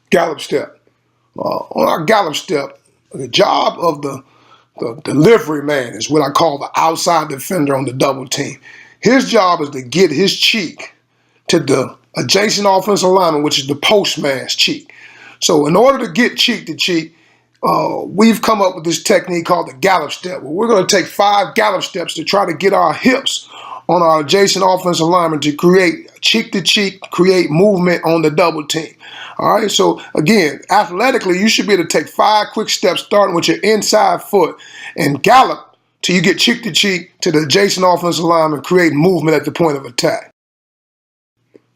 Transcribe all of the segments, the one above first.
Gallop step. On our gallop step, the job of the delivery man is what I call the outside defender on the double team. His job is to get his cheek to the adjacent offensive lineman, which is the postman's cheek. So in order to get cheek to cheek, we've come up with this technique called the gallop step. Well, we're going to take 5 gallop steps to try to get our hips on our adjacent offensive lineman to create cheek to cheek, create movement on the double team. All right, so again, athletically, you should be able to take 5 quick steps starting with your inside foot and gallop till you get cheek to cheek to the adjacent offensive lineman, create movement at the point of attack.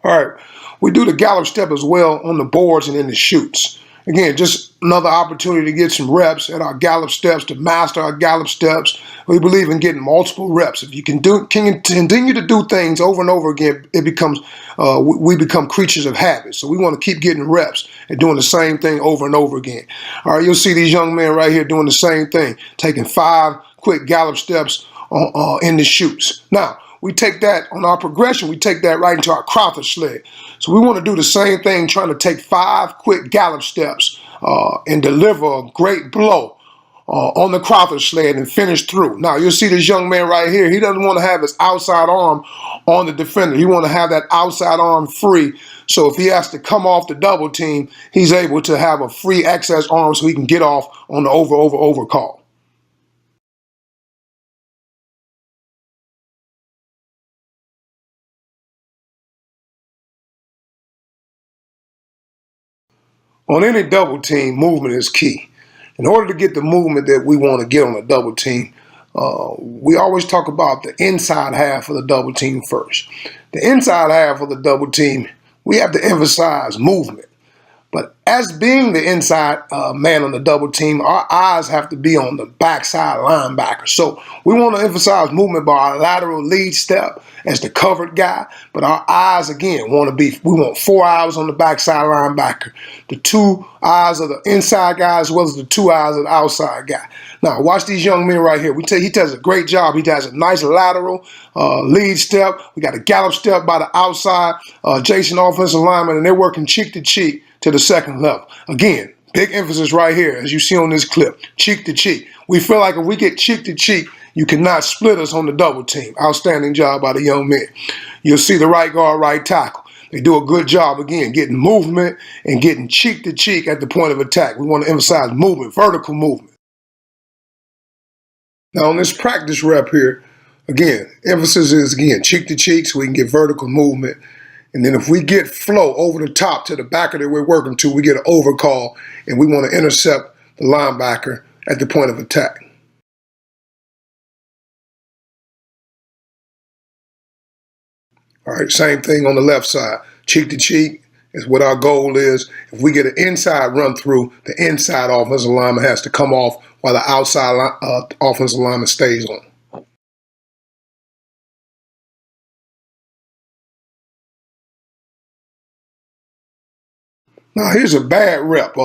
All right, we do the gallop step as well on the boards and in the chutes. Again, just another opportunity to get some reps at our gallop steps, to master our gallop steps. We believe in getting multiple reps. If you can continue to do things over and over again, it becomes we become creatures of habit. So we want to keep getting reps and doing the same thing over and over again. All right, you'll see these young men right here doing the same thing, taking 5 quick gallop steps in the chutes. Now, we take that on our progression, we take that right into our Crawford sled. So we want to do the same thing, trying to take 5 quick gallop steps and deliver a great blow on the Crawford sled and finish through. Now, you'll see this young man right here. He doesn't want to have his outside arm on the defender. He wants to have that outside arm free. So if he has to come off the double team, he's able to have a free access arm so he can get off on the over call. On any double team, movement is key. In order to get the movement that we want to get on a double team, we always talk about the inside half of the double team first. The inside half of the double team, we have to emphasize movement. But as being the inside man on the double team, our eyes have to be on the backside linebacker. So we want to emphasize movement by our lateral lead step as the covered guy. But our eyes, again, we want 4 eyes on the backside linebacker, the 2 eyes of the inside guy as well as the 2 eyes of the outside guy. Now, watch these young men right here. He does a great job. He does a nice lateral lead step. We got a gallop step by the outside adjacent offensive lineman, and they're working cheek to cheek to the second level. Again, big emphasis right here, as you see on this clip, cheek to cheek. We feel like if we get cheek to cheek, you cannot split us on the double team. Outstanding job by the young men. You'll see the right guard, right tackle. They do a good job, again, getting movement and getting cheek to cheek at the point of attack. We want to emphasize movement, vertical movement. Now, on this practice rep here, again, emphasis is, again, cheek to cheek so we can get vertical movement. And then if we get flow over the top to the backer that we're working to, we get an overcall, and we want to intercept the linebacker at the point of attack. All right, same thing on the left side. Cheek to cheek is what our goal is. If we get an inside run through, the inside offensive lineman has to come off while the outside offensive lineman stays on. Now, here's a bad rep.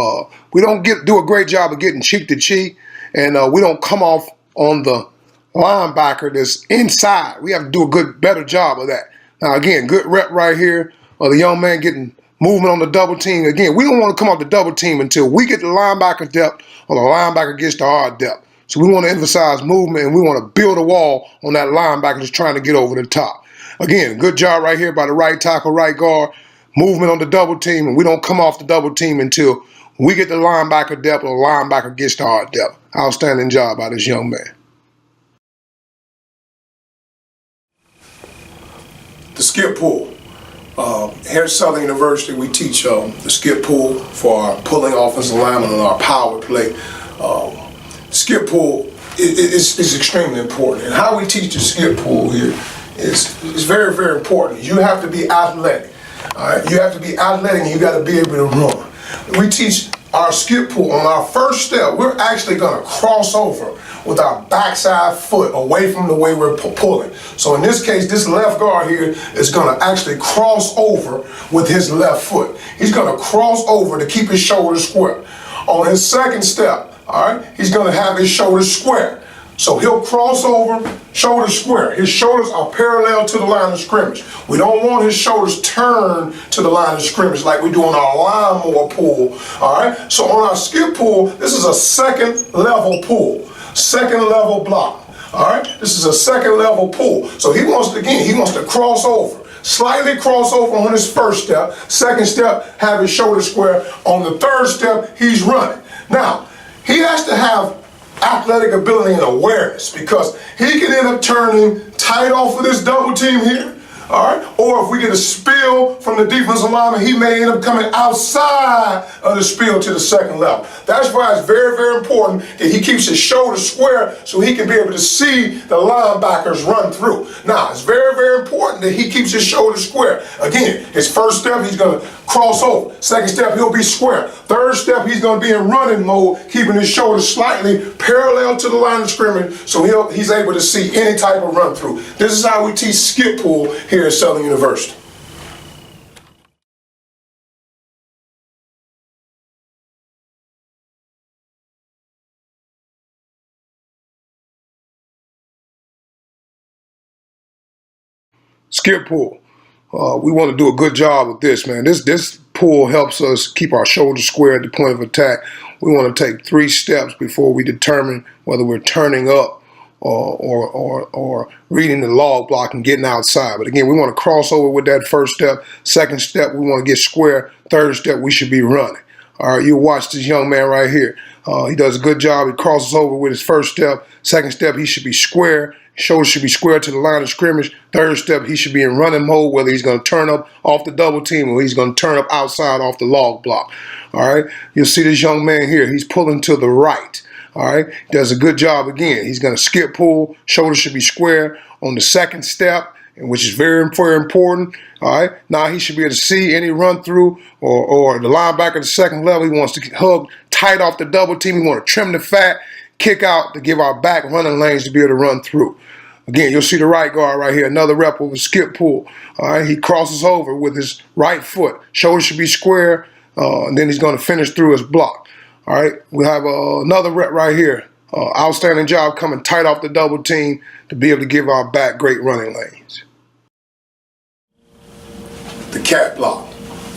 We don't do a great job of getting cheek to cheek, and we don't come off on the linebacker that's inside. We have to do a better job of that. Now, again, good rep right here. The young man getting movement on the double team. Again, we don't want to come off the double team until we get the linebacker depth or the linebacker gets to our depth. So we want to emphasize movement, and we want to build a wall on that linebacker that's trying to get over the top. Again, good job right here by the right tackle, right guard. Movement on the double team, and we don't come off the double team until we get the linebacker depth or the linebacker gets to our depth. Outstanding job by this young man. The skip pull. Here at Southern University, we teach the skip pull for our pulling offensive linemen and our power play. Skip pull is extremely important. And how we teach the skip pull here is very, very important. You have to be athletic. All right, you have to be athletic and you got to be able to run. We teach our skip pull on our first step. We're actually going to cross over with our backside foot away from the way we're pulling. So in this case, this left guard here is going to actually cross over with his left foot. He's going to cross over to keep his shoulders square. On his second step, all right, he's going to have his shoulders square. So he'll cross over, shoulder square. His shoulders are parallel to the line of scrimmage. We don't want his shoulders turned to the line of scrimmage like we do on our lawnmower pull. All right. So on our skip pull, this is a second level pull, second level block. All right. This is a second level pull. So he wants to cross over. Slightly cross over on his first step. Second step, have his shoulder square. On the third step, he's running. Now, he has to have athletic ability and awareness, because he can end up turning tight off of this double team here, all right? Or if we get a spill from the defensive lineman, he may end up coming outside of the spill to the second level. That's why it's very, very important that he keeps his shoulders square so he can be able to see the linebackers run through. Now, it's very, very important that he keeps his shoulders square. Again, his first step, he's going to cross over. Second step, he'll be square. Third step, he's going to be in running mode, keeping his shoulders slightly parallel to the line of scrimmage so he's able to see any type of run through. This is how we teach skip pull here at Southern University. Skip pull. We want to do a good job with this, man. This pull helps us keep our shoulders square at the point of attack. We want to take 3 steps before we determine whether we're turning up or reading the log block and getting outside. But again, we want to cross over with that first step. Second step, we want to get square. Third step, we should be running. All right, you watch this young man right here. He does a good job. He crosses over with his first step. Second step, he should be square. Shoulders should be square to the line of scrimmage. Third step, he should be in running mode, whether he's going to turn up off the double team or he's going to turn up outside off the log block. All right, you'll see this young man here. He's pulling to the right. All right, does a good job again. He's going to skip pull. Shoulders should be square on the second step, which is very, very important. All right, now he should be able to see any run through or the linebacker at the second level. He wants to hug tight off the double team. He wants to trim the fat, kick out to give our back running lanes to be able to run through. Again, you'll see the right guard right here, another rep of a skip pull. All right, he crosses over with his right foot. Shoulders should be square, and then he's going to finish through his block. All right, we have another rep right here. Outstanding job coming tight off the double team to be able to give our back great running lanes. The cat block.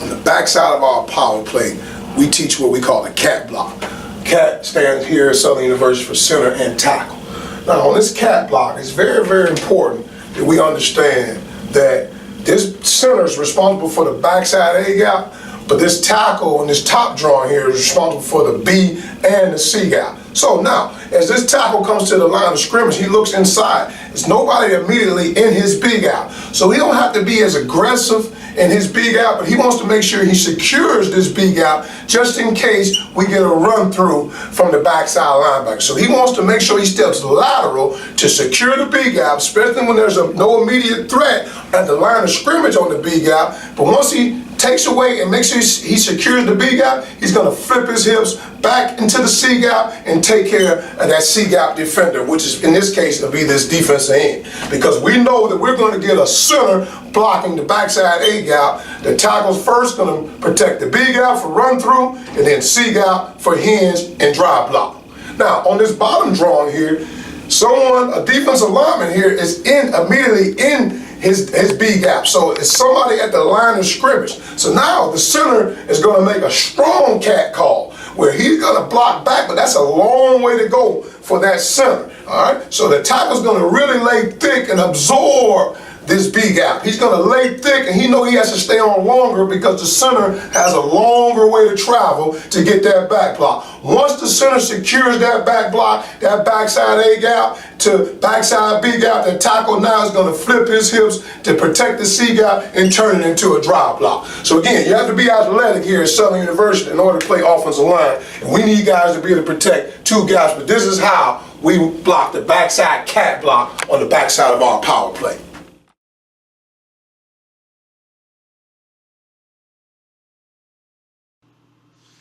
On the backside of our power play, we teach what we call the cat block. Cat stands here at Southern University for center and tackle. Now, on this cat block, it's very, very important that we understand that this center is responsible for the backside A gap, but this tackle and this top drawing here is responsible for the B and the C gap. So now, as this tackle comes to the line of scrimmage, he looks inside. There's nobody immediately in his B gap. So he don't have to be as aggressive in his B gap, but he wants to make sure he secures this B gap just in case we get a run through from the backside linebacker. So he wants to make sure he steps lateral to secure the B gap, especially when there's no immediate threat at the line of scrimmage on the B gap. But once he takes away and makes sure he secures the B gap, he's going to flip his hips back into the C gap and take care of that C gap defender, which is in this case going to be this defensive end. Because we know that we're going to get a center blocking the backside A gap. The tackle's first going to protect the B gap for run through, and then C gap for hinge and drive block. Now on this bottom drawing here, a defensive lineman here is immediately in his B gap. So it's somebody at the line of scrimmage. So now the center is going to make a strong cat call where he's going to block back, but that's a long way to go for that center. All right. So the tackle's going to really lay thick and absorb this B gap. He's going to lay thick, and he knows he has to stay on longer because the center has a longer way to travel to get that back block. Once the center secures that back block, that backside A gap to backside B gap, the tackle now is going to flip his hips to protect the C gap and turn it into a drive block. So again, you have to be athletic here at Southern University in order to play offensive line, and we need guys to be able to protect 2 gaps, but this is how we block the backside cat block on the backside of our power play.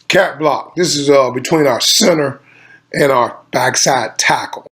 Cat block. This is between our center and our backside tackle.